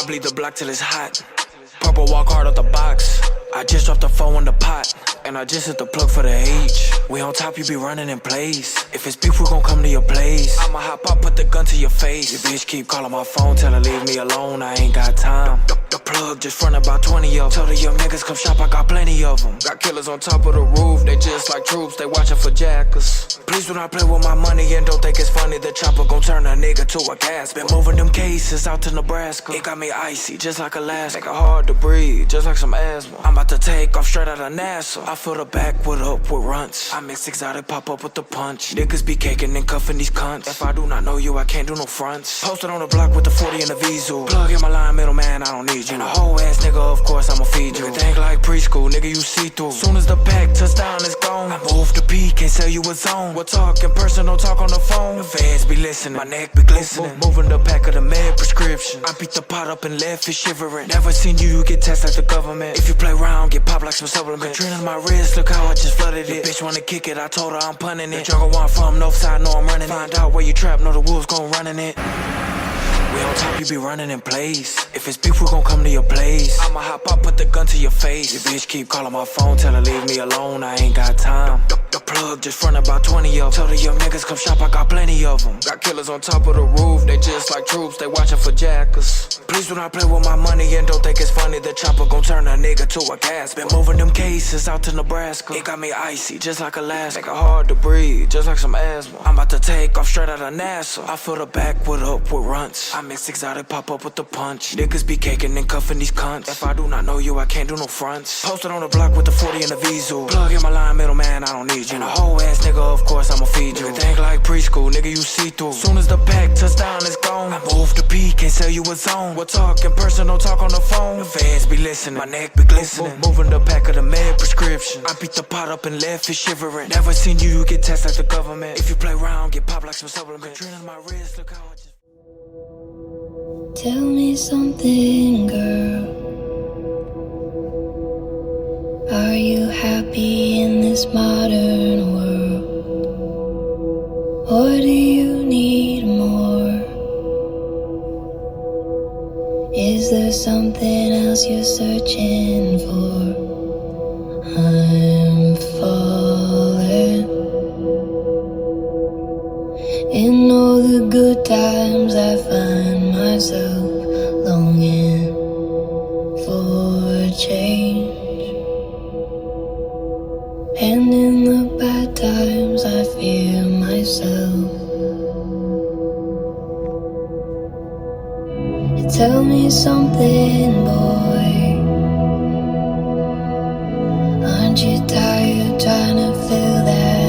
bleed the block till it's hot. Purple walk hard off the box. I just dropped the phone in the pot. And I just hit the plug for the H. We on top, you be running in place. If it's beef, we gon' come to your place. I'ma hop up, put the gun to your face. Your bitch keep calling my phone, tell her leave me alone, I ain't got time. The plug just front about 20 of them. Tell the young niggas come shop, I got plenty of them. Got killers on top of the roof, they just like troops, they watching for jackers. Please do not play with my money and don't think it's funny. The chopper gon' turn a nigga to a gas. Been moving them cases out to Nebraska. It got me icy, just like Alaska. Make it hard to breathe, just like some asthma. I'm about to take off straight out of NASA. I fill the back with upward runts. I mix exotic, pop up with the punch. Niggas be caking and cuffing these cunts. If I do not know you, I can't do no fronts. Posted on the block with the 40 and the Visa. Plug in my line, middleman, I don't need you. And a whole ass nigga, of course I'ma feed you. Think like preschool, nigga, you see through. Soon as the pack touchdown is gone, I move the P, can't sell you a zone. We'll talk in person, don't talk on the phone. The feds be listening, my neck be glistening. Moving the pack of the med prescription. I beat the pot up and left it shivering. Never seen you get tested like the government. If you play around, get popped like some supplement. Katrina's my wrist, look how I just flooded it. The bitch wanna kick it, I told her I'm punting it. The jungle one from north side, know I'm running it. Find out where you trap, know the wolves gon' run in it. We on top, you be running in place. If it's beef, we gon' come to your place. I'ma hop up, put the gun to your face. Your bitch keep calling my phone, tell her leave me alone, I ain't got time. The plug just front about 20 of them. Tell the young niggas come shop, I got plenty of them. Got killers on top of the roof, they just like troops, they watching for jackers. Please do not play with my money and don't think it's funny. The chopper gon' turn a nigga to a gas. Been moving them cases out to Nebraska. It got me icy, just like Alaska. Make it hard to breathe, just like some asthma. I'm about to take off straight out of NASA. I fill the back with upward runts. I mix exotic, pop up with the punch. Niggas be caking and cuffing these cunts. If I do not know you, I can't do no fronts. Posted on the block with the 40 and the Visa. Plug in my line, middleman, I don't need you. And a whole ass nigga, of course I'ma feed you. Think like preschool, nigga, you see through. Soon as the pack touchdown is gone, I move the P, can't sell you a zone. We'll talk in person, don't talk on the phone. The feds be listening, my neck be glistening. Moving the pack of the med prescription. I beat the pot up and left it shivering. Never seen you get tested like the government. If you play around, get popped like some supplement. Katrina's my wrist, look how I just... Tell me something, girl. Are you happy in this modern world? Or do you need more? Is there something else you're searching for? I'm falling. In all the good times I find myself longing for change. And in the bad times I fear myself. Tell me something, boy. Aren't you tired trying to fill that